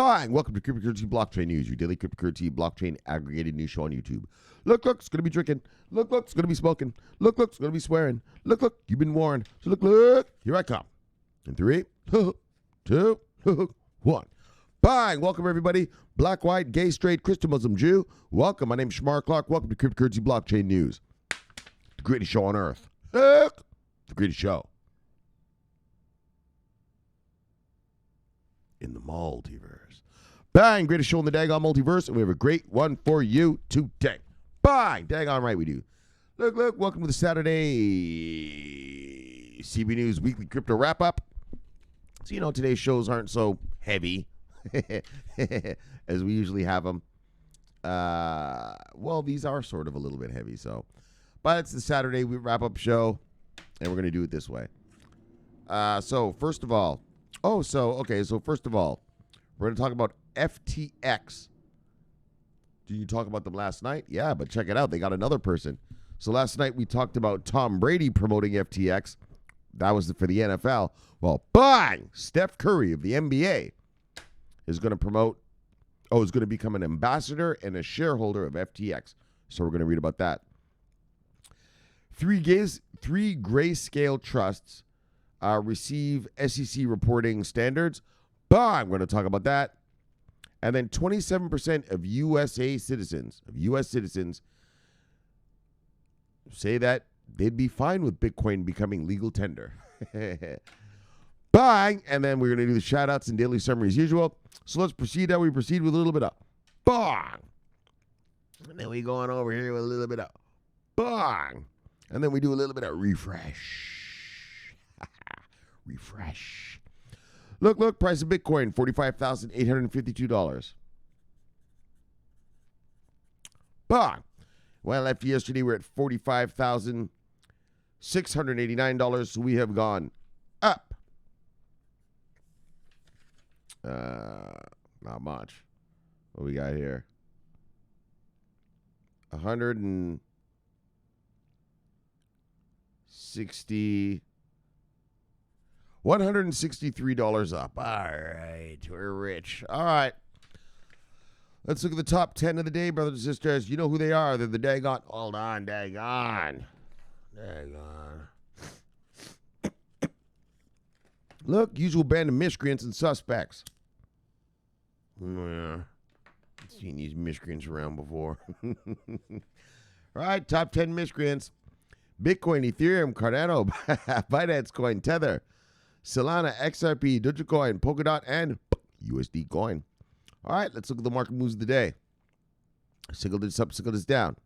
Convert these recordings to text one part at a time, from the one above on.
Bang! Welcome to Cryptocurrency Blockchain News, your daily cryptocurrency blockchain aggregated news show on YouTube. Look, it's going to be drinking. Look, it's going to be smoking. Look, it's going to be swearing. Look, you've been warned. So look, here I come. In 3, 2, 1. Bang! Welcome, everybody. Black, white, gay, straight, Christian, Muslim, Jew. Welcome. My name's Shomari Clarke. Welcome to Cryptocurrency Blockchain News. The greatest show on earth. The greatest show in the multiverse. Bang! Greatest show in the daggone multiverse, and we have a great one for you today. Bang! Daggone right we do. Look, welcome to the Saturday Cbnews Weekly Crypto Wrap-Up. So, today's shows aren't so heavy as we usually have them. Well, these are sort of a little bit heavy, but it's the Saturday wrap-up show, and we're going to do it this way. First of all, we're going to talk about Ftx. Did you talk about them last night? Yeah, but check it out. They got another person. So last night we talked about Tom Brady promoting Ftx. That was for the NFL. Well, bang! Steph Curry of the NBA is going to become an ambassador and a shareholder of Ftx. So we're going to read about that. Three Grayscale trusts receive SEC reporting standards. Bang! I'm going to talk about that. And then 27% of U.S. citizens say that they'd be fine with Bitcoin becoming legal tender. Bang! And then we're going to do the shout-outs and daily summary as usual. So let's proceed how we proceed with a little bit of bang. And then we go on over here with a little bit of bang. And then we do a little bit of refresh. Refresh. Look, price of Bitcoin, $45,852. Bang. Well, after yesterday, we're at $45,689, so we have gone up. Not much. What we got here? $163 up. All right, we're rich. All right. Let's look at the top 10 of the day, brothers and sisters. You know who they are. They're the daggone. Hold on, daggone. Look, usual band of miscreants and suspects. Yeah. I've seen these miscreants around before. All right, top 10 miscreants. Bitcoin, Ethereum, Cardano, Binance Coin, Tether, Solana, XRP, Dogecoin, Polkadot, and USD Coin. All right, let's look at the market moves of the day. Single digits up, single digits down.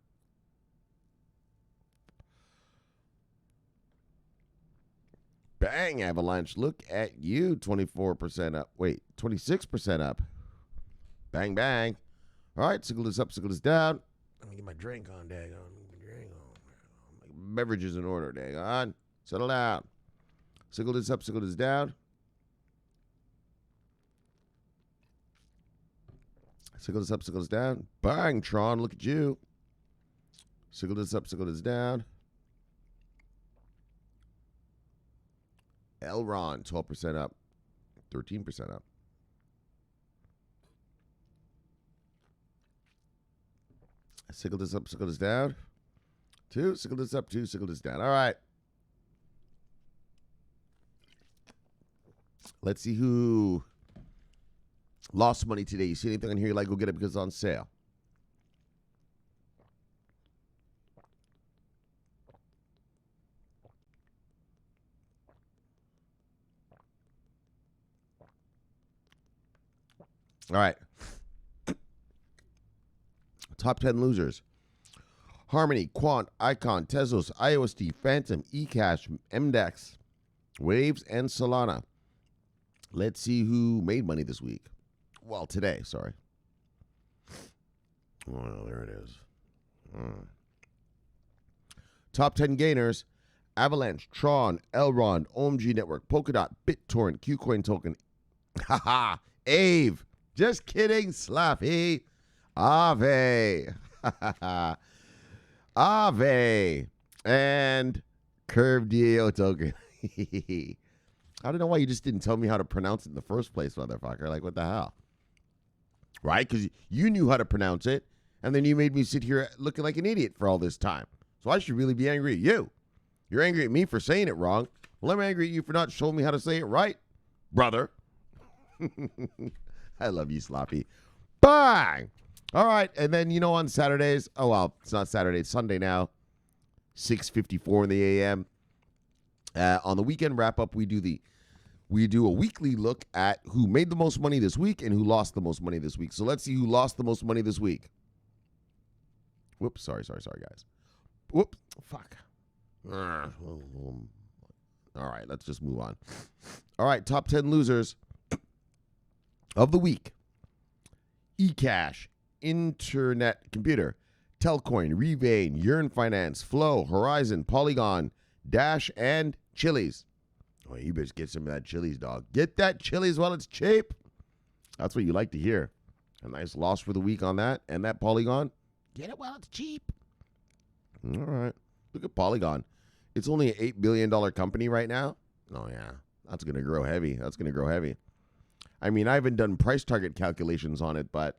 Bang, Avalanche. Look at you, 24% up. Wait, 26% up. Bang, bang. All right, single digits up, single digits down. Let me get my drink on, daggone. My beverages in order, daggone. Settle down. Single digits up, single digits down. Single digits up, single digits down. Bang, Tron, look at you. Single digits up, single digits down. Elron, 12% up. 13% up. Single digits up, single digits down. 2, single digits up, 2, single digits down. All right. Let's see who lost money today. You see anything on here you like, go get it because it's on sale. All right. Top 10 losers. Harmony, Quant, Icon, Tezos, IOSD, Phantom, eCash, MDEX, Waves, and Solana. Let's see who made money this week. Well, today, sorry. Oh, there it is. Top 10 gainers. Avalanche, Tron, Elrond, OMG Network, Polkadot, BitTorrent, Qcoin Token. Haha. Ave. Just kidding. Slappy. Ave. Ave. And Curve DAO Token. I don't know why you just didn't tell me how to pronounce it in the first place, motherfucker. Like, what the hell? right? Because you knew how to pronounce it, and then you made me sit here looking like an idiot for all this time. So I should really be angry at you. You're angry at me for saying it wrong. Well, I'm angry at you for not showing me how to say it right, brother. I love you, Sloppy. Bang! All right, and then, on Saturdays, it's not Saturday, it's Sunday now, 6:54 in the a.m. On the weekend wrap-up, we do a weekly look at who made the most money this week and who lost the most money this week. So let's see who lost the most money this week. Whoops, sorry, guys. Whoops, fuck. All right, let's just move on. All right, top 10 losers of the week. eCash, Internet Computer, Telcoin, Revain, Yearn Finance, Flow, Horizon, Polygon, Dash, and Chili's. Oh, you better get some of that Chili's, dog. Get that Chili's while it's cheap. That's what you like to hear. A nice loss for the week on that. And that Polygon, get it while it's cheap. All right. Look at Polygon. It's only an $8 billion company right now. Oh, yeah. That's going to grow heavy. I mean, I haven't done price target calculations on it, but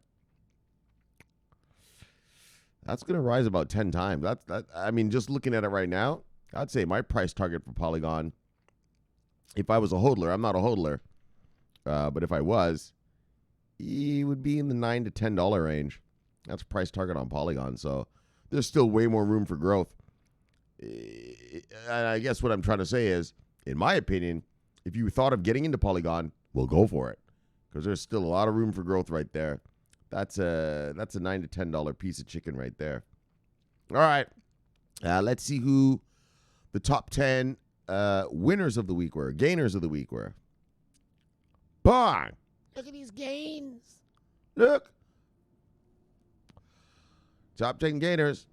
that's going to rise about 10 times. I mean, just looking at it right now, I'd say my price target for Polygon, if I was a hodler, I'm not a hodler, but if I was, it would be in the $9 to $10 range. That's price target on Polygon, so there's still way more room for growth. I guess what I'm trying to say is, in my opinion, if you thought of getting into Polygon, well, go for it, because there's still a lot of room for growth right there. That's a $9 to $10 piece of chicken right there. All right, let's see who the top 10 winners of the week were, gainers of the week were. Bang! Look at these gains. Look. Top 10 gainers.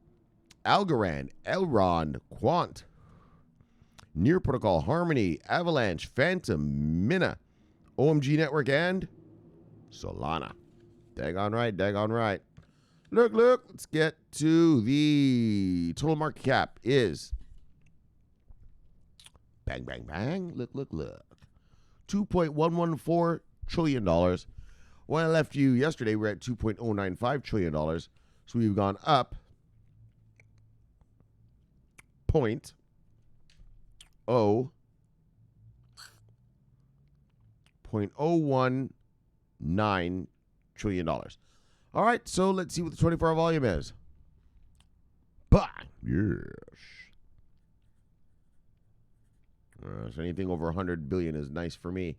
Algorand, Elrond, Quant, Near Protocol, Harmony, Avalanche, Phantom, Mina, OMG Network, and Solana. Daggone right. Look. Let's get to the total market cap is bang. Look. $2.114 trillion. When I left you yesterday, we were at $2.095 trillion. So we've gone up 0.019 trillion dollars. All right, so let's see what the 24-hour volume is. Bang! Yes. So anything over 100 billion is nice for me.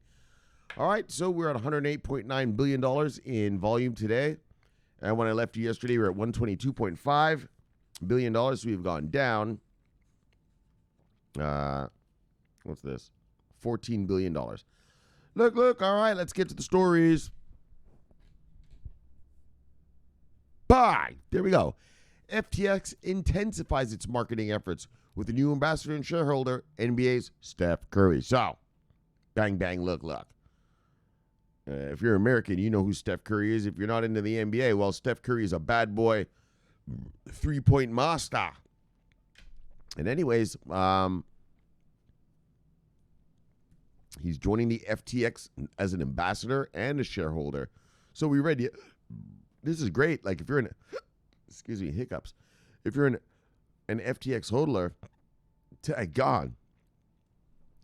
All right, so we're at $108.9 billion in volume today. And when I left you yesterday, we were at $122.5 billion. So we've gone down. What's this? $14 billion. Look. All right, let's get to the stories. Bye. There we go. FTX intensifies its marketing efforts with a new ambassador and shareholder, NBA's Steph Curry. So, bang, look. If you're American, you know who Steph Curry is. If you're not into the NBA, well, Steph Curry is a bad boy three-point master. And anyways, he's joining the FTX as an ambassador and a shareholder. So we read, this is great. Like if you're in, excuse me, hiccups. If you're an FTX hodler, gone.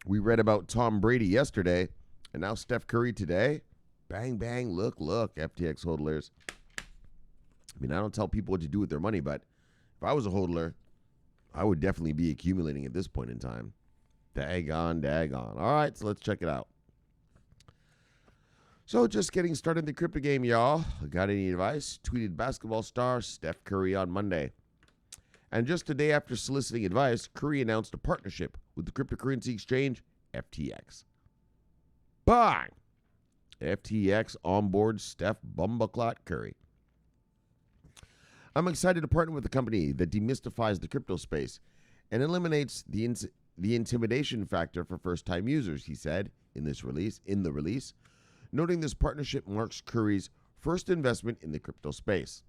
We read about Tom Brady yesterday, and now Steph Curry today. Bang, look, FTX hodlers. I mean, I don't tell people what to do with their money, but if I was a hodler, I would definitely be accumulating at this point in time. Daggone. All right, so let's check it out. So just getting started in the crypto game, y'all. Got any advice? Tweeted basketball star Steph Curry on Monday. And just a day after soliciting advice, Curry announced a partnership with the cryptocurrency exchange FTX. Bang! FTX Onboards Steph Bumbleclot Curry. I'm excited to partner with a company that demystifies the crypto space and eliminates the intimidation factor for first-time users, he said in the release, noting this partnership marks Curry's first investment in the crypto space.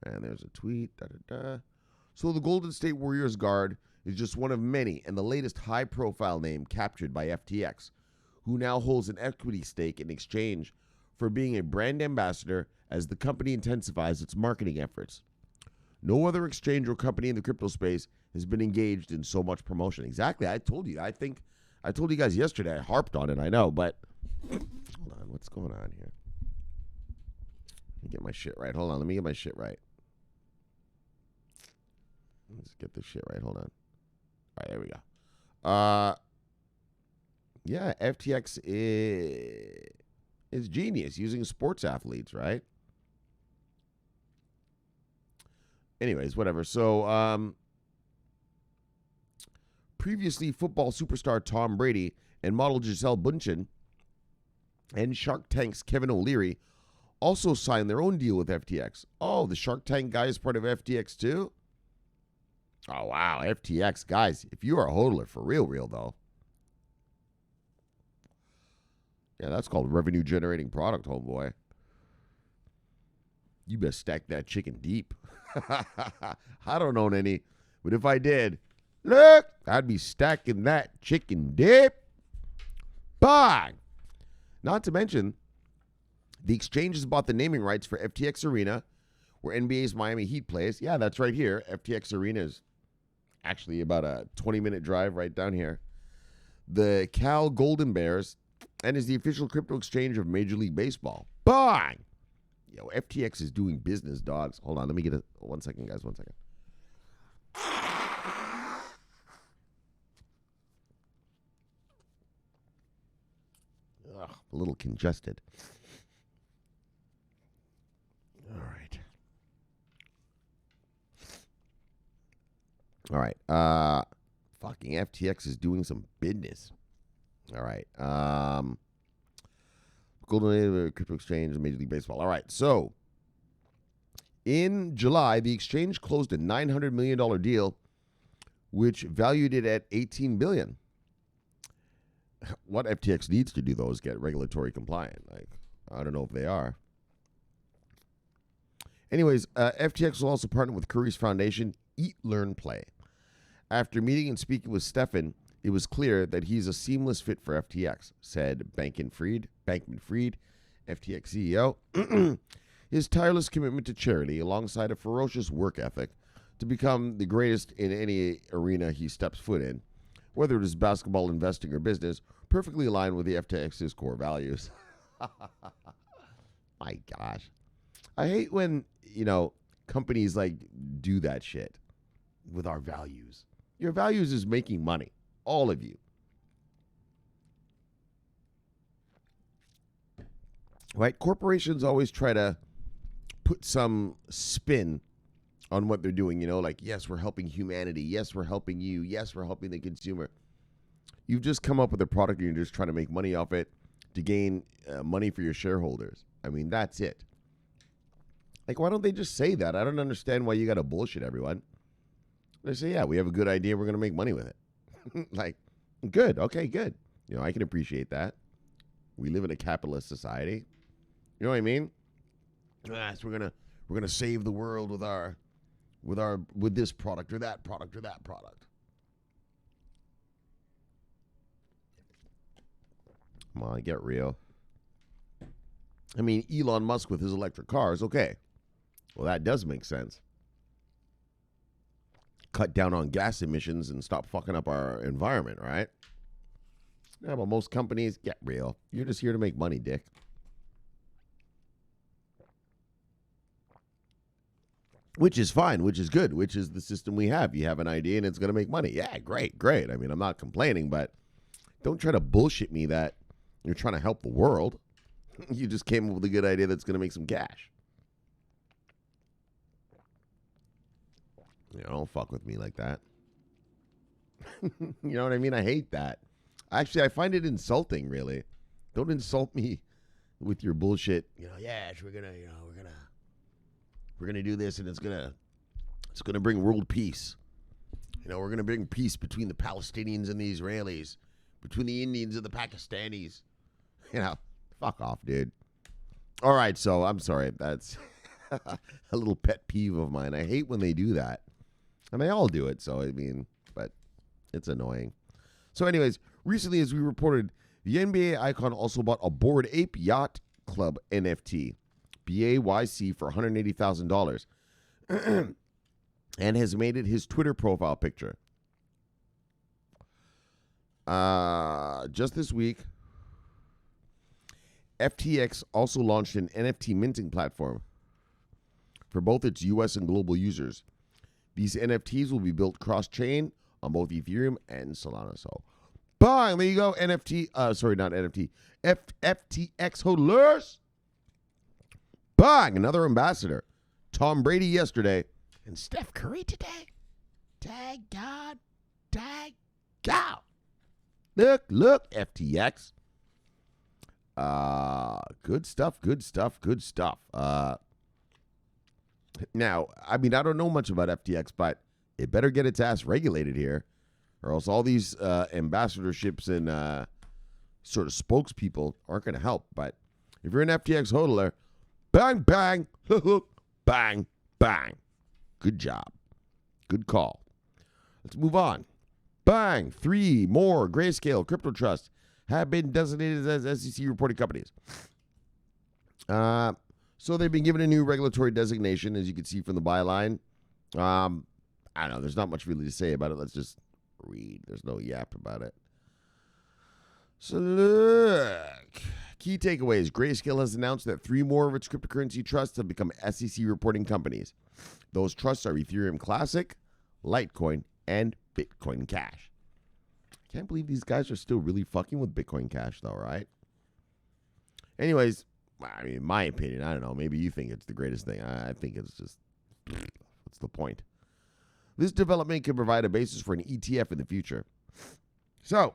And there's a tweet. So the Golden State Warriors guard is just one of many and the latest high-profile name captured by FTX, who now holds an equity stake in exchange for being a brand ambassador as the company intensifies its marketing efforts. No other exchange or company in the crypto space has been engaged in so much promotion. Exactly. I told you. I told you guys yesterday. I harped on it. I know, but hold on. What's going on here? Let me get my shit right. Hold on. Let me get my shit right. Let's get this shit right. Hold on. All right, there we go. Yeah, FTX is genius using sports athletes, right? Anyways, whatever. So, previously football superstar Tom Brady and model Gisele Bundchen and Shark Tank's Kevin O'Leary also signed their own deal with FTX. Oh, the Shark Tank guy is part of FTX too? Oh, wow. FTX, guys, if you are a hodler for real, though. Yeah, that's called revenue generating product, homeboy. You best stack that chicken deep. I don't own any, but if I did, look, I'd be stacking that chicken dip. Bang! Not to mention, the exchange has bought the naming rights for FTX Arena, where NBA's Miami Heat plays. Yeah, that's right here. FTX Arena is actually about a 20-minute drive right down here. The Cal Golden Bears, and is the official crypto exchange of Major League Baseball. Bang! Yo, FTX is doing business, dogs. Hold on, let me get it. 1 second, guys. 1 second. Ugh, a little congested. All right. Fucking FTX is doing some business. All right. Golden Crypto Exchange, Major League Baseball. All right. So, in July, the exchange closed a $900 million deal, which valued it at $18 billion. What FTX needs to do, though, is get regulatory compliant. Like, I don't know if they are. Anyways, FTX will also partner with Curry's foundation, Eat, Learn, Play. After meeting and speaking with Stephen, it was clear that he's a seamless fit for FTX, said Bankman-Fried, FTX CEO. His tireless commitment to charity, alongside a ferocious work ethic, to become the greatest in any arena he steps foot in, whether it is basketball, investing, or business, perfectly aligned with the FTX's core values. My gosh. I hate when, companies do that shit with our values. Your values is making money. All of you. Right? Corporations always try to put some spin on what they're doing, yes, we're helping humanity. Yes, we're helping you. Yes, we're helping the consumer. You've just come up with a product and you're just trying to make money off it to gain money for your shareholders. I mean, that's it. Why don't they just say that? I don't understand why you got to bullshit everyone. They say, yeah, we have a good idea. We're going to make money with it. Good. Okay, good. I can appreciate that. We live in a capitalist society. You know what I mean? Yes, we're gonna save the world with this product or that product or that product. Come on, get real. I mean, Elon Musk with his electric cars, okay. Well, that does make sense. Cut down on gas emissions and stop fucking up our environment, right? Yeah, but most companies, get real. You're just here to make money, dick. Which is fine, which is good, which is the system we have. You have an idea and it's going to make money. Yeah, great. I mean, I'm not complaining, but don't try to bullshit me that you're trying to help the world. You just came up with a good idea that's going to make some cash. Don't fuck with me like that. You know what I mean? I hate that. Actually, I find it insulting, really. Don't insult me with your bullshit. Yes, we're gonna do this, and it's gonna bring world peace. We're gonna bring peace between the Palestinians and the Israelis, between the Indians and the Pakistanis. Fuck off, dude. All right, so I'm sorry. That's a little pet peeve of mine. I hate when they do that. And they all do it, so but it's annoying. So anyways, recently, as we reported, The NBA icon also bought a Bored Ape Yacht Club NFT, BAYC, for $180,000 and has made it his Twitter profile picture. Just this week, FTX also launched an NFT minting platform for both its US and global users. These NFTs will be built cross-chain on both Ethereum and Solana. So, bang, there you go. FTX holders. Bang, another ambassador. Tom Brady yesterday and Steph Curry today. Tag God. Tag God. Look, FTX. Good stuff. Now, I mean, I don't know much about FTX, but it better get its ass regulated here, or else all these ambassadorships and sort of spokespeople aren't going to help. But if you're an FTX hodler, bang, bang, bang, bang. Good job. Good call. Let's move on. Bang, 3 more Grayscale crypto trusts have been designated as SEC reporting companies. So they've been given a new regulatory designation, as you can see from the byline. I don't know. There's not much really to say about it. Let's just read. There's no yap about it. So look. Key takeaways. Grayscale has announced that 3 more of its cryptocurrency trusts have become SEC reporting companies. Those trusts are Ethereum Classic, Litecoin, and Bitcoin Cash. I can't believe these guys are still really fucking with Bitcoin Cash, though, right? Anyways, I mean, in my opinion, I don't know. Maybe you think it's the greatest thing. I think it's just, what's the point? This development can provide a basis for an ETF in the future. So,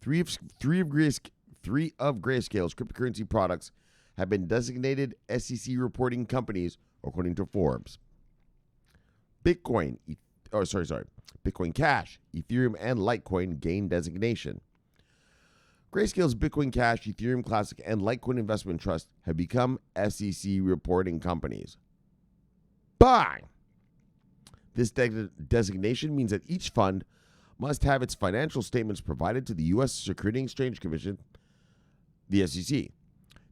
three of Grayscale's cryptocurrency products have been designated SEC reporting companies, according to Forbes. Bitcoin Cash, Ethereum, and Litecoin gained designation. Grayscale's Bitcoin Cash, Ethereum Classic, and Litecoin Investment Trust have become SEC reporting companies. Bang! This designation means that each fund must have its financial statements provided to the U.S. Securities and Exchange Commission, the SEC.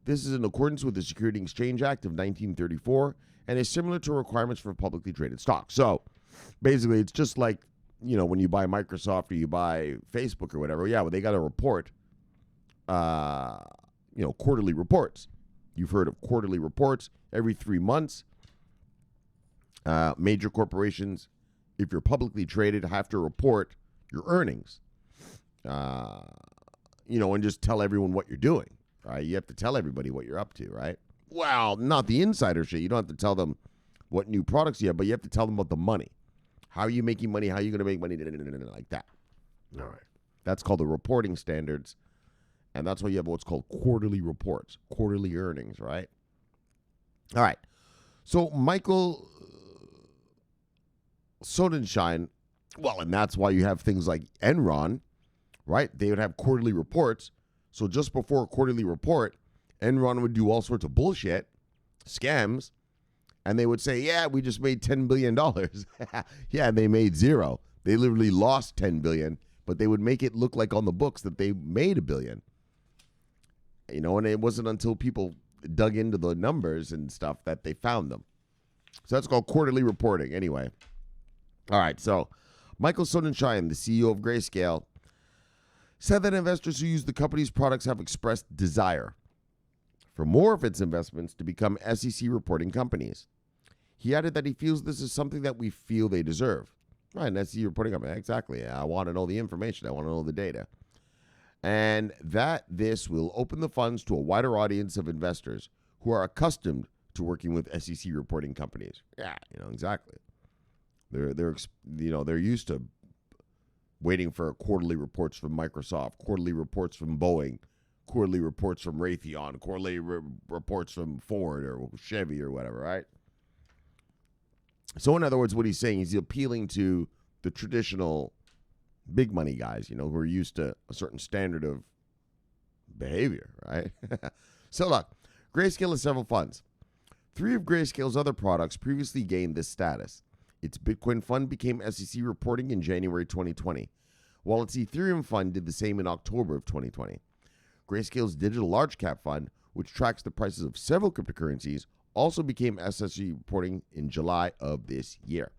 This is in accordance with the Securities and Exchange Act of 1934 and is similar to requirements for publicly traded stocks. So, basically, it's just like, when you buy Microsoft or you buy Facebook or whatever. Yeah, well, they got to report, quarterly reports. You've heard of quarterly reports every 3 months. Major corporations, if you're publicly traded, have to report your earnings, and just tell everyone what you're doing, right? You have to tell everybody what you're up to, right? Well, not the insider shit. You don't have to tell them what new products you have, but you have to tell them about the money. How are you making money? How are you going to make money? Like that. All right. That's called the reporting standards, and that's why you have what's called quarterly reports, quarterly earnings, right? All right. So Michael Sonnenschein, well, and that's why you have things like Enron, right? They would have quarterly reports. So just before a quarterly report, Enron would do all sorts of bullshit, scams, and they would say, yeah, we just made $10 billion. Yeah, they made zero. They literally lost $10 billion, but they would make it look like on the books that they made $1 billion. And it wasn't until people dug into the numbers and stuff that they found them. So that's called quarterly reporting. Anyway. All right, so Michael Sonnenschein, the CEO of Grayscale, said that investors who use the company's products have expressed desire for more of its investments to become SEC reporting companies. He added that he feels this is something that we feel they deserve. Right, an SEC reporting company, exactly. I want to know the information. I want to know the data. And that this will open the funds to a wider audience of investors who are accustomed to working with SEC reporting companies. Yeah, exactly. They're used to waiting for quarterly reports from Microsoft, quarterly reports from Boeing, quarterly reports from Raytheon, quarterly reports from Ford or Chevy or whatever, right? So in other words, what he's saying is he's appealing to the traditional big money guys, who are used to a certain standard of behavior, right? So look, Grayscale has several funds. 3 of Grayscale's other products previously gained this status. Its Bitcoin fund became SEC reporting in January 2020, while its Ethereum fund did the same in October of 2020. Grayscale's digital large cap fund, which tracks the prices of several cryptocurrencies, also became SEC reporting in July of this year.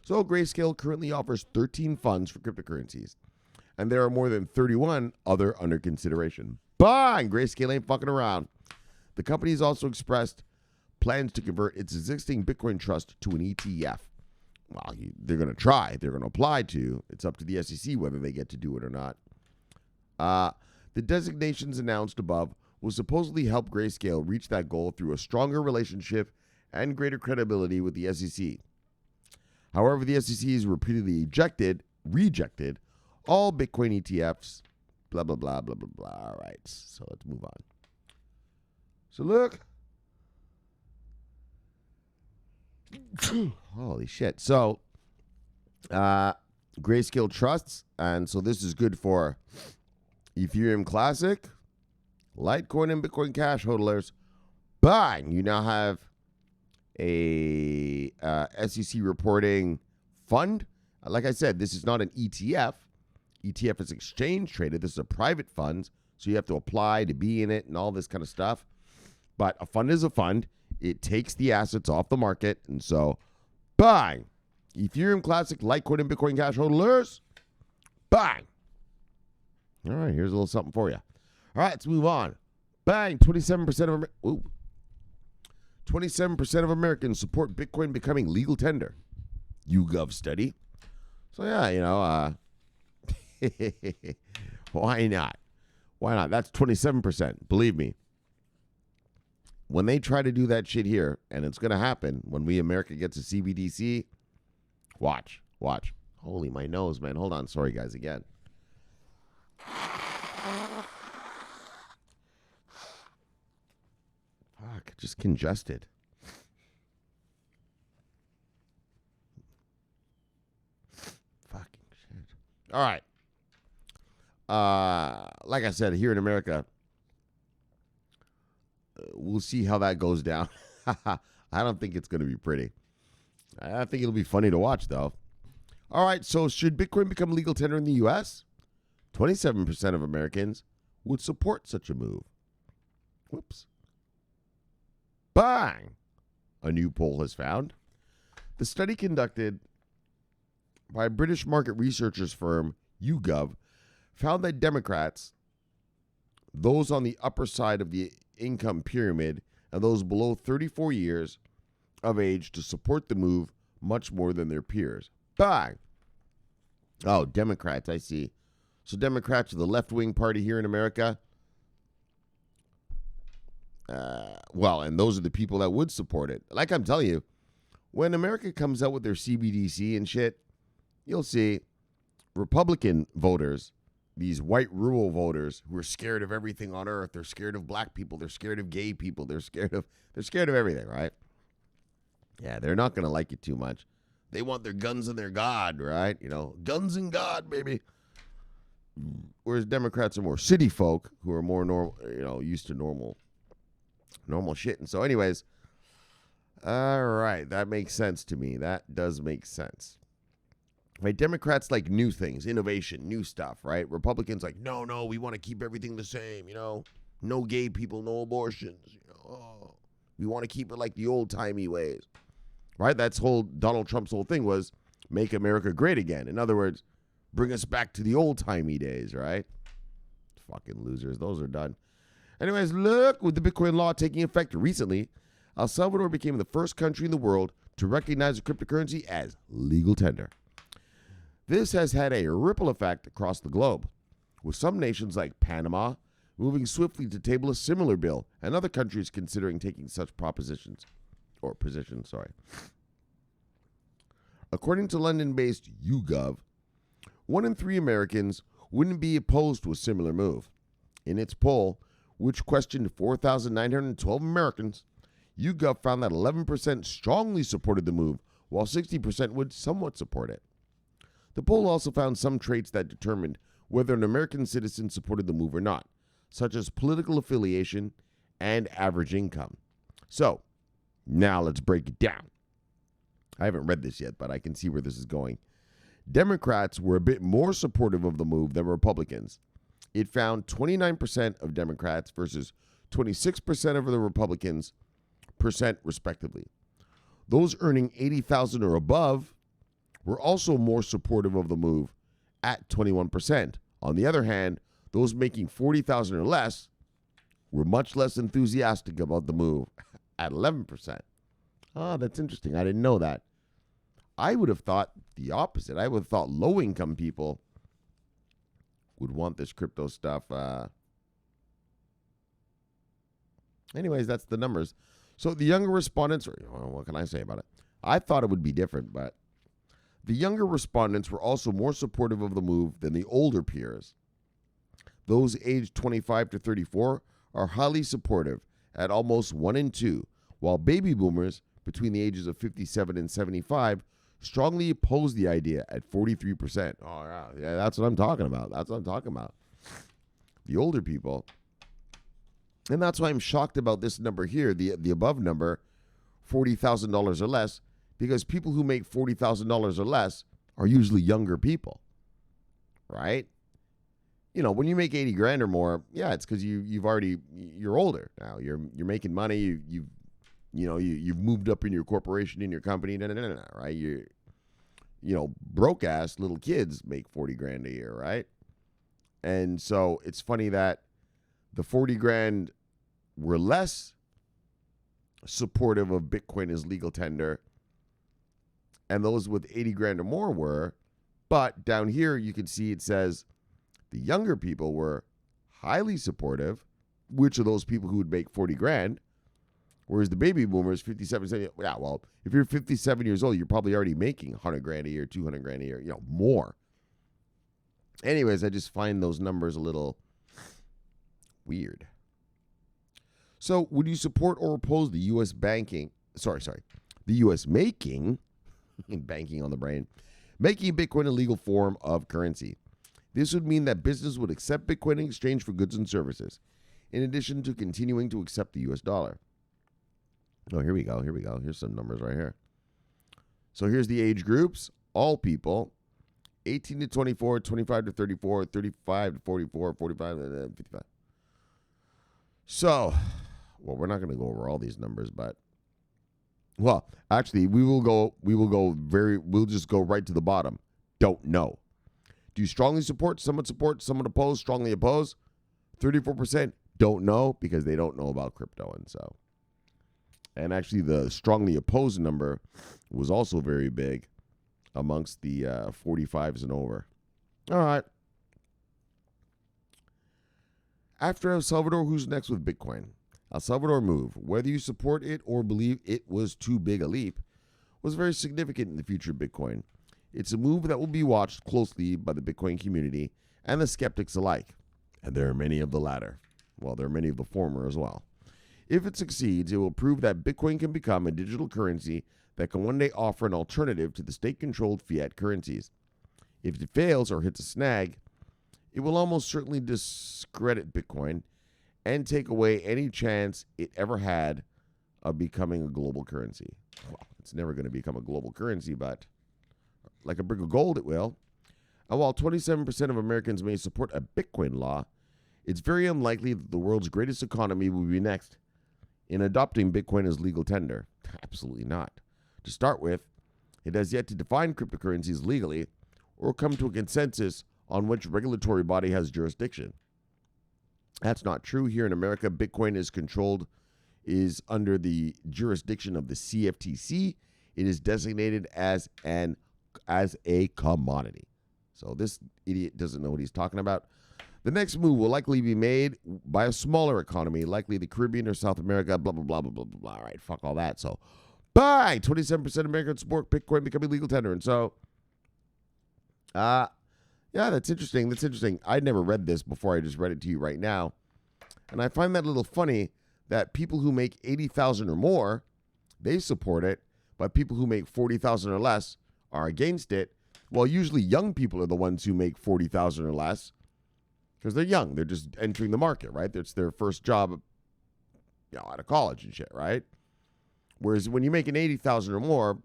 So Grayscale currently offers 13 funds for cryptocurrencies, and there are more than 31 other under consideration. Bang! Grayscale ain't fucking around. The company has also expressed plans to convert its existing Bitcoin trust to an ETF. Well, they're going to try. They're going to apply to. It's up to the SEC whether they get to do it or not. The designations announced above will supposedly help Grayscale reach that goal through a stronger relationship and greater credibility with the SEC. However, the SEC has repeatedly rejected all Bitcoin ETFs, blah, blah, blah, blah, blah, blah. All right, so let's move on. So look. Holy shit. So, Grayscale trusts, and so this is good for Ethereum Classic, Litecoin, and Bitcoin Cash hodlers. Bang! You now have a SEC reporting fund. Like I said, this is not an ETF. ETF is exchange traded. This is a private fund, so you have to apply to be in it and all this kind of stuff. But a fund is a fund. It takes the assets off the market, and so, bang! Ethereum Classic, Litecoin, and Bitcoin Cash hodlers, bang! All right, here's a little something for you. All right, let's move on. Bang! 27% of Americans support Bitcoin becoming legal tender. YouGov study. So yeah, why not? Why not? That's 27%. Believe me. When they try to do that shit here, and it's going to happen when America gets a CBDC, watch. Holy, my nose, man. Hold on. Sorry, guys, again. Fuck, just congested. Fucking shit. All right. Like I said, here in America, we'll see how that goes down. I don't think it's going to be pretty. I think it'll be funny to watch, though. All right, so should Bitcoin become legal tender in the U.S.? 27% of Americans would support such a move. Whoops. Bang! A new poll has found. The study conducted by British market researchers firm YouGov found that Democrats, those on the upper side of the income pyramid, and those below 34 years of age to support the move much more than their peers. Bang! Oh, Democrats, I see. So Democrats are the left-wing party here in America. And those are the people that would support it. Like I'm telling you, when America comes out with their CBDC and shit, you'll see Republican voters, these white rural voters who are scared of everything on earth. They're scared of black people. They're scared of gay people. They're scared of everything, right? Yeah, they're not going to like it too much. They want their guns and their God, right? Guns and God, baby. Whereas Democrats are more city folk who are more normal, used to normal shit. And so anyways, all right, that makes sense to me. That does make sense. Right? Democrats like new things, innovation, new stuff, right? Republicans like, no, we want to keep everything the same, no gay people, no abortions, we want to keep it like the old-timey ways, right? That's Donald Trump's whole thing was make America great again. In other words, bring us back to the old-timey days, right? Fucking losers, those are done. Anyways, look, with the Bitcoin law taking effect recently, El Salvador became the first country in the world to recognize a cryptocurrency as legal tender. This has had a ripple effect across the globe, with some nations like Panama moving swiftly to table a similar bill and other countries considering taking such positions. According to London-based YouGov, 1 in 3 Americans wouldn't be opposed to a similar move. In its poll, which questioned 4,912 Americans, YouGov found that 11% strongly supported the move, while 60% would somewhat support it. The poll also found some traits that determined whether an American citizen supported the move or not, such as political affiliation and average income. So, now let's break it down. I haven't read this yet, but I can see where this is going. Democrats were a bit more supportive of the move than Republicans. It found 29% of Democrats versus 26% of the Republicans, respectively. Those earning $80,000 or above were also more supportive of the move at 21%. On the other hand, those making $40,000 or less were much less enthusiastic about the move at 11%. Oh, that's interesting. I didn't know that. I would have thought the opposite. I would have thought low-income people would want this crypto stuff. Anyways, that's the numbers. So the younger respondents, what can I say about it? I thought it would be different, but the younger respondents were also more supportive of the move than the older peers. Those aged 25 to 34 are highly supportive at almost 1 in 2, while baby boomers between the ages of 57 and 75 strongly oppose the idea at 43%. Oh, yeah, that's what I'm talking about. The older people. And that's why I'm shocked about this number here, the above number, $40,000 or less, because people who make $40,000 or less are usually younger people, right? You know, when you make 80 grand or more, yeah, it's because you're older now. You're making money. You've moved up in your corporation, in your company, right? Broke ass little kids make 40 grand a year, right? And so it's funny that the 40 grand were less supportive of Bitcoin as legal tender, and those with 80 grand or more were. But down here, you can see it says the younger people were highly supportive, which are those people who would make 40 grand, whereas the baby boomers, 57, 70, yeah, well, if you're 57 years old, you're probably already making 100 grand a year, 200 grand a year, more. Anyways, I just find those numbers a little weird. So, would you support or oppose the U.S. the U.S. making banking on the brain, making Bitcoin a legal form of currency? This would mean that business would accept Bitcoin in exchange for goods and services, in addition to continuing to accept the U.S. dollar. Oh, here we go. Here's some numbers right here. So here's the age groups. All people, 18 to 24, 25 to 34, 35 to 44, 45 to 55. So, we're not going to go over all these numbers, but, actually, we'll just go right to the bottom. Don't know. Do you strongly support, someone oppose, strongly oppose? 34% don't know because they don't know about crypto. And actually the strongly opposed number was also very big amongst the 45s and over. All right. After El Salvador, who's next with Bitcoin? El Salvador move, whether you support it or believe it was too big a leap, was very significant in the future of Bitcoin. It's a move that will be watched closely by the Bitcoin community and the skeptics alike. And there are many of the latter. Well, there are many of the former as well. If it succeeds, it will prove that Bitcoin can become a digital currency that can one day offer an alternative to the state-controlled fiat currencies. If it fails or hits a snag, it will almost certainly discredit Bitcoin and take away any chance it ever had of becoming a global currency. Well, it's never going to become a global currency, but like a brick of gold, it will. And while 27% of Americans may support a Bitcoin law, it's very unlikely that the world's greatest economy will be next in adopting Bitcoin as legal tender. Absolutely not. To start with, it has yet to define cryptocurrencies legally or come to a consensus on which regulatory body has jurisdiction. That's not true. Here in America, Bitcoin is under the jurisdiction of the CFTC. It is designated as a commodity. So this idiot doesn't know what he's talking about. The next move will likely be made by a smaller economy, likely the Caribbean or South America, blah, blah, blah, blah, blah, blah. All right, fuck all that. So, 27% of Americans support Bitcoin becoming legal tender. And so, yeah, that's interesting. I'd never read this before. I just read it to you right now. And I find that a little funny that people who make $80,000 or more, they support it, but people who make $40,000 or less are against it. Well, usually young people are the ones who make $40,000 or less because they're young. They're just entering the market, right? It's their first job, out of college and shit, right? Whereas when you make an $80,000 or more,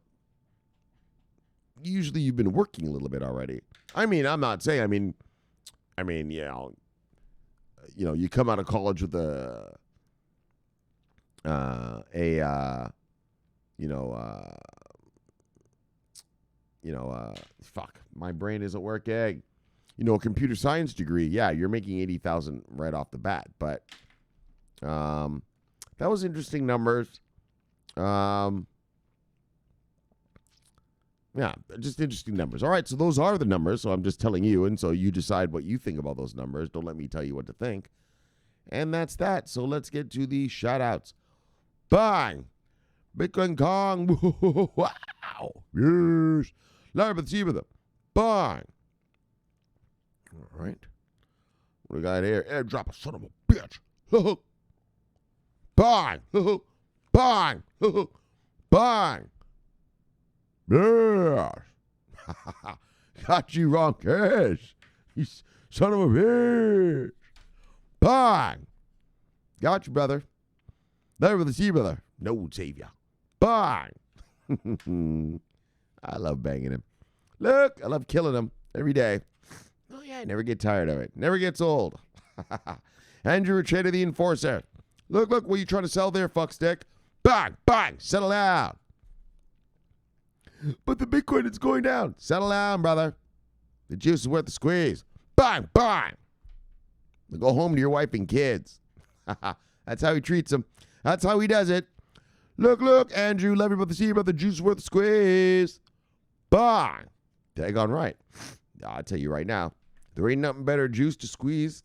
usually you've been working a little bit already. I mean, I'm not saying, you come out of college with fuck, my brain isn't working. A computer science degree. Yeah, you're making 80,000 right off the bat, but that was interesting numbers. Yeah, just interesting numbers. All right, so those are the numbers. So I'm just telling you, and so you decide what you think about those numbers. Don't let me tell you what to think. And that's that. So let's get to the shout-outs. Bang! Bitcoin Kong. Wow. Yes. Larry with the bang. All right. What do we got here? Airdrop a son of a bitch. Bang. Bang. Bang. Yes. Got you wrong, Cash. You son of a bitch. Bang. Got you, brother. There with the sea, brother. No savior. Bang. I love banging him. Look, I love killing him every day. Oh, yeah, I never get tired of it. Never gets old. Andrew Trader the Enforcer. Look, what are you trying to sell there, fuckstick? Bang, bang, settle down. But the Bitcoin is going down. Settle down, brother. The juice is worth the squeeze. Bang, bang. Go home to your wife and kids. That's how he treats them. That's how he does it. Look, Andrew, love you, but the juice is worth the squeeze. Bang. Daggone right. I'll tell you right now, there ain't nothing better juice to squeeze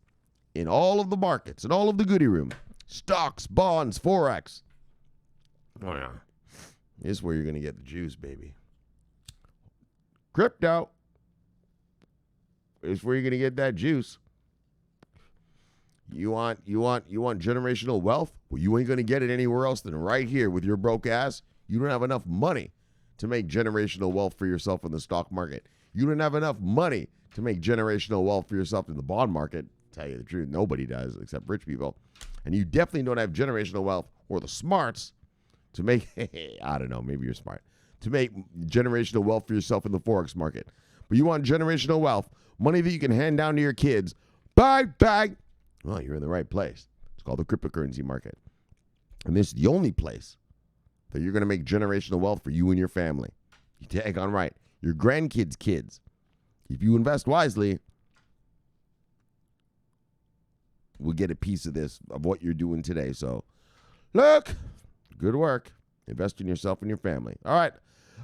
in all of the markets, in all of the goodie room. Stocks, bonds, Forex. Oh, yeah. This is where you're going to get the juice, baby. Crypto. This is where you're going to get that juice. You want generational wealth? Well, you ain't going to get it anywhere else than right here with your broke ass. You don't have enough money to make generational wealth for yourself in the stock market. You don't have enough money to make generational wealth for yourself in the bond market. Tell you the truth, nobody does except rich people. And you definitely don't have generational wealth or the smarts to make, I don't know, maybe you're smart, to make generational wealth for yourself in the Forex market. But you want generational wealth, money that you can hand down to your kids. Bang. Well, you're in the right place. It's called the cryptocurrency market. And this is the only place that you're going to make generational wealth for you and your family. You tag on right. Your grandkids' kids. If you invest wisely, we'll get a piece of this, of what you're doing today. So, look, good work. Invest in yourself and your family. All right.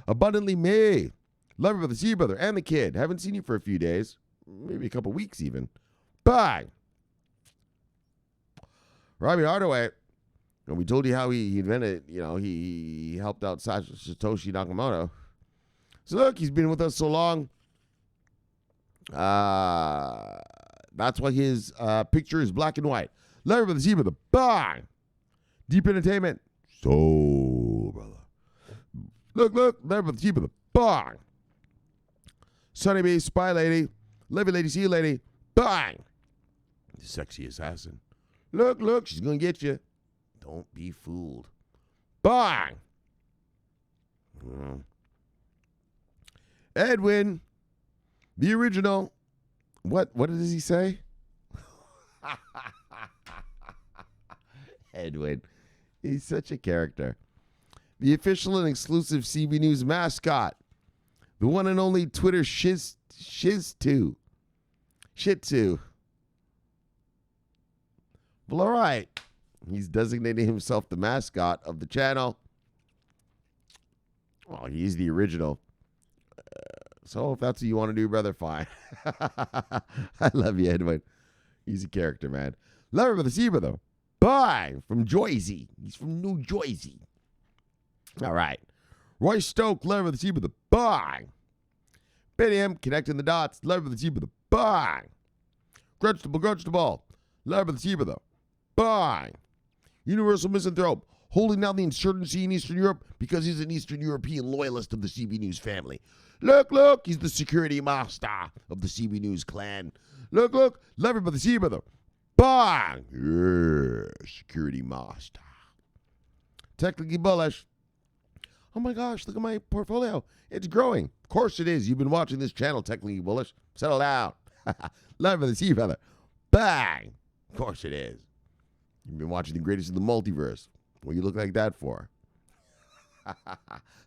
Abundantly me. Love you for the sea brother and the kid. Haven't seen you for a few days. Maybe a couple weeks even. Bang. Robbie Hardaway. And we told you how he invented, he helped out Satoshi Nakamoto. So look, he's been with us so long. That's why his picture is black and white. Larry with the Zebra, the bang. Deep Entertainment. So, brother. Look, Larry with the Zebra, the bang. Sunny Bee, Spy Lady, Levy Lady, See Lady, bang. The sexy assassin. Look, she's going to get you. Don't be fooled. Bang. Edwin, the original. What does he say? Edwin. He's such a character. The official and exclusive Cbnews mascot. The one and only Twitter Shih Tzu. Well, all right. He's designating himself the mascot of the channel. Well, he's the original. So if that's what you want to do, brother, fine. I love you, Edwin. He's a character, man. Love him for the Zebra, though. Bye. From Jersey. He's from New Jersey. All right. Roy Stoke, love him for the Zebra, the bye. Benny M, connecting the dots. Love him for the Zebra, the bye. Grudge the ball. Love him for the Zebra, though. Bye. Universal Misanthrope, holding down the insurgency in Eastern Europe because he's an Eastern European loyalist of the Cbnews family. Look, he's the security master of the Cbnews clan. Look, love him for the Zebra, though. Bang! Yeah, security master. Technically bullish. Oh my gosh, look at my portfolio. It's growing. Of course it is. You've been watching this channel, Technically Bullish. Settle down. Love for the sea feather. Bang. Of course it is. You've been watching the greatest in the multiverse. What you look like that for?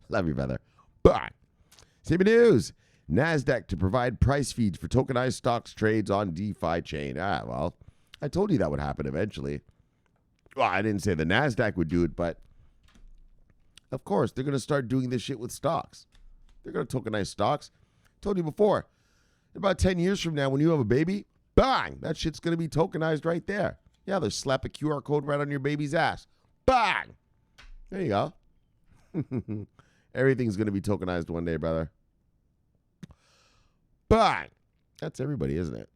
Love you, feather. Bang. Cbnews. NASDAQ to provide price feeds for tokenized stocks trades on DeFi chain. Well, I told you that would happen eventually. Well, I didn't say the NASDAQ would do it, but of course, they're going to start doing this shit with stocks. They're going to tokenize stocks. Told you before, about 10 years from now, when you have a baby, bang, that shit's going to be tokenized right there. Yeah, they'll slap a QR code right on your baby's ass. Bang! There you go. Everything's going to be tokenized one day, brother. Bang! That's everybody, isn't it?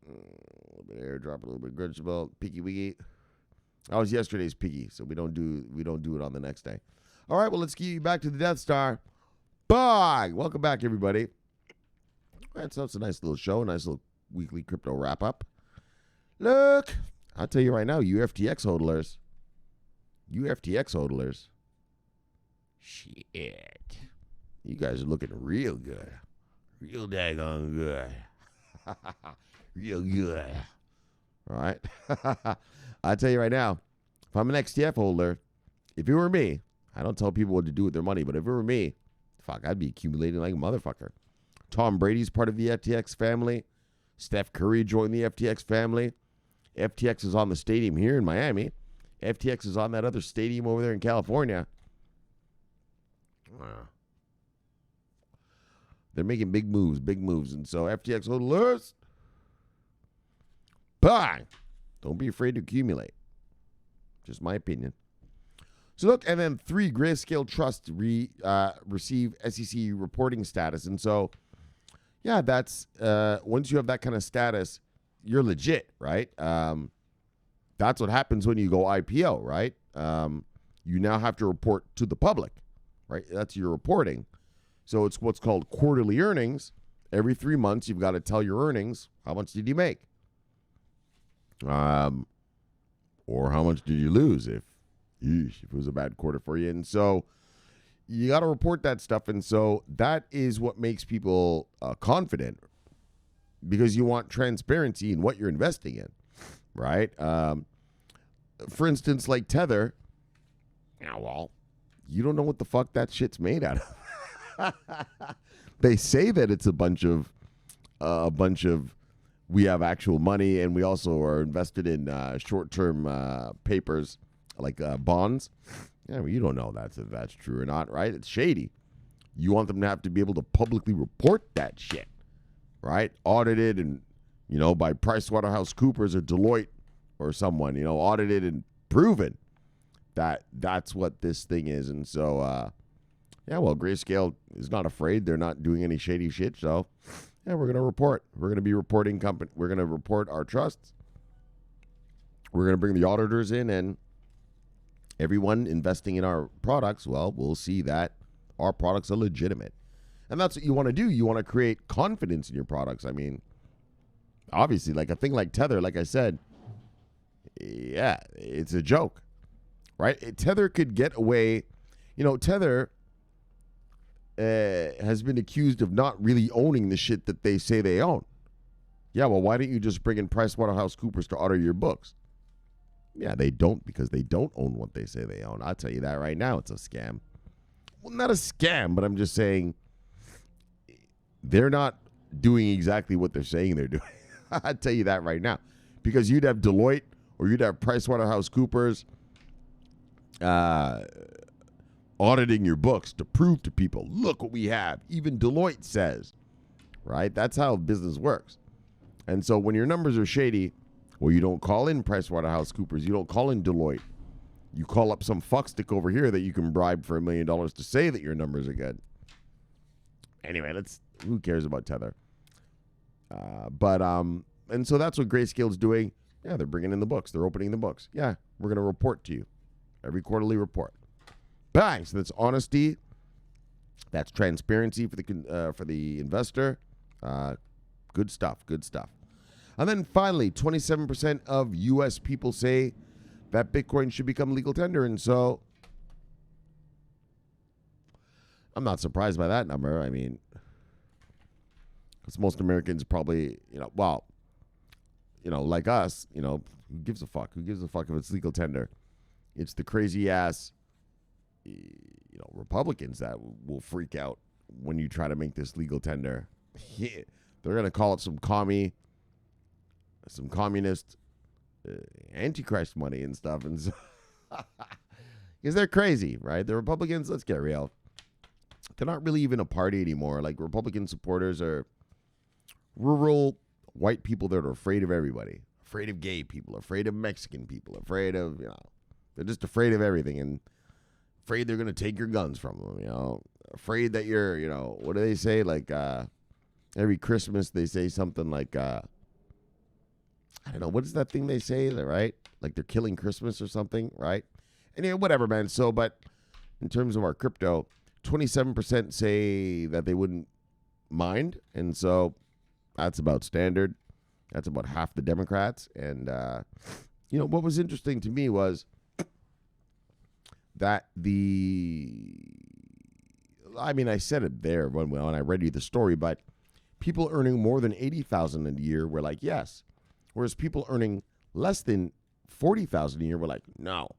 A little bit of airdrop, a little bit of grudge belt, peeky weeky. That was yesterday's piggy, so we don't do it on the next day. All right, well, let's get you back to the Death Star. Bang! Welcome back, everybody. All right, so it's a nice little show, a nice little weekly crypto wrap-up. Look, I'll tell you right now, you FTX hodlers. Shit. You guys are looking real good. Real daggone good. Real good. All right. I'll tell you right now, if I'm an XTF holder, if it were me, I don't tell people what to do with their money, but if it were me, fuck, I'd be accumulating like a motherfucker. Tom Brady's part of the FTX family. Steph Curry joined the FTX family. FTX is on the stadium here in Miami. FTX is on that other stadium over there in California. They're making big moves. And so FTX holders, bang! Don't be afraid to accumulate. Just my opinion. So look, and then 3 Grayscale trusts receive SEC reporting status. And so, yeah, that's once you have that kind of status, you're legit, right? That's what happens when you go IPO, right? You now have to report to the public, right? That's your reporting. So it's what's called quarterly earnings. Every 3 months, you've got to tell your earnings. How much did you make? Or how much did you lose if it was a bad quarter for you? And so you got to report that stuff. And so that is what makes people confident, because you want transparency in what you're investing in, right? For instance, like Tether. Yeah, well, you don't know what the fuck that shit's made out of. They say that it's a bunch of we have actual money, and we also are invested in short-term papers like bonds. Yeah, well, you don't know if that's true or not, right? It's shady. You want them to have to be able to publicly report that shit, right? Audited and, by PricewaterhouseCoopers or Deloitte or someone, audited and proven that that's what this thing is. And so, yeah, well, Grayscale is not afraid. They're not doing any shady shit. So, yeah, we're going to report. We're going to be reporting company. We're going to report our trusts. We're going to bring the auditors in, and everyone investing in our products, well, we'll see that our products are legitimate. And that's what you want to do. You want to create confidence in your products. I mean, obviously, like a thing like Tether, like I said, yeah, it's a joke, right? Tether could get away. Tether has been accused of not really owning the shit that they say they own. Yeah, well, why don't you just bring in PricewaterhouseCoopers to audit your books? Yeah, they don't, because they don't own what they say they own. I'll tell you that right now. It's a scam. Well, not a scam, but I'm just saying they're not doing exactly what they're saying they're doing. I'll tell you that right now. Because you'd have Deloitte or you'd have PricewaterhouseCoopers auditing your books to prove to people, look what we have. Even Deloitte says, right? That's how business works. And so when your numbers are shady, well, you don't call in PricewaterhouseCoopers. You don't call in Deloitte. You call up some fuckstick over here that you can bribe for $1 million to say that your numbers are good. Anyway, who cares about Tether? And so that's what Grayscale's doing. Yeah, they're bringing in the books. They're opening the books. Yeah, we're going to report to you. Every quarterly report. Bang! So that's honesty. That's transparency for the investor. Good stuff. Good stuff. And then finally, 27% of U.S. people say that Bitcoin should become legal tender. And so I'm not surprised by that number. I mean, because most Americans probably, like us, who gives a fuck? Who gives a fuck if it's legal tender? It's the crazy ass, Republicans that will freak out when you try to make this legal tender. Yeah, they're going to call it some communist antichrist money and stuff. And so because they're crazy, right? The Republicans, let's get real. They're not really even a party anymore. Like, Republican supporters are rural white people that are afraid of everybody. Afraid of gay people, afraid of Mexican people, afraid of, they're just afraid of everything and afraid they're going to take your guns from them, afraid that you're, what do they say? Like, every Christmas they say something like, I don't know, what is that thing they say, right? Like they're killing Christmas or something, right? Anyway, whatever, man. So, but in terms of our crypto, 27% say that they wouldn't mind. And so that's about standard. That's about half the Democrats. And, what was interesting to me was that I said it there when I read you the story, but people earning more than $80,000 a year were like, yes. Whereas people earning less than $40,000 a year were like, no.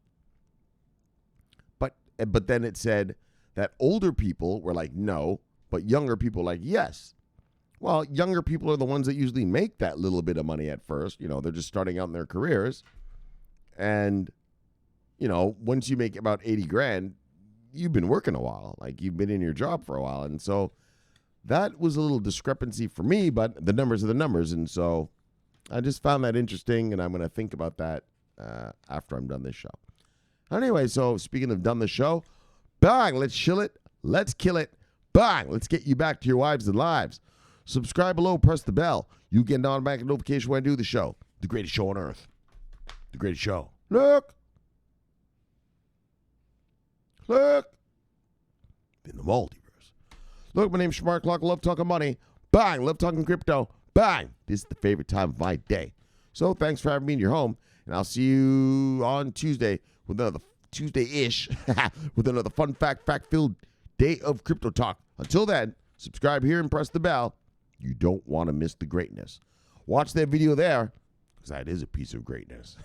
But then it said that older people were like, no, but younger people like, yes. Well, younger people are the ones that usually make that little bit of money at first. They're just starting out in their careers. And, once you make about 80 grand, you've been working a while. Like, you've been in your job for a while. And so that was a little discrepancy for me, but the numbers are the numbers. And so I just found that interesting, and I'm going to think about that after I'm done this show. Anyway, so speaking of done the show, bang, let's chill it. Let's kill it. Bang, let's get you back to your wives and lives. Subscribe below, press the bell. You get an automatic notification when I do the show. The greatest show on earth. The greatest show. Look. In the multiverse. Look, my name's Shomari Clarke. Love talking money. Bang, love talking crypto. Bang, this is the favorite time of my day. So thanks for having me in your home. And I'll see you on Tuesday with another Tuesday-ish with another fun fact-filled day of crypto talk. Until then, subscribe here and press the bell. You don't want to miss the greatness. Watch that video there, because that is a piece of greatness.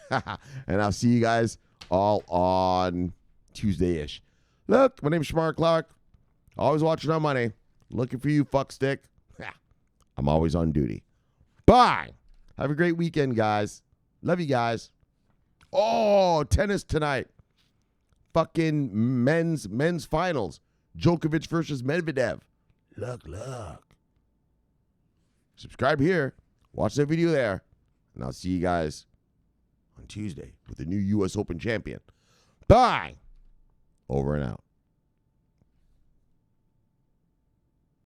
And I'll see you guys all on Tuesday-ish. Look, my name's Shomari Clarke. Always watching on money. Looking for you, fuckstick. I'm always on duty. Bye. Have a great weekend, guys. Love you guys. Oh, tennis tonight. Fucking men's finals. Djokovic versus Medvedev. Look. Subscribe here. Watch that video there. And I'll see you guys on Tuesday with the new U.S. Open champion. Bye. Over and out.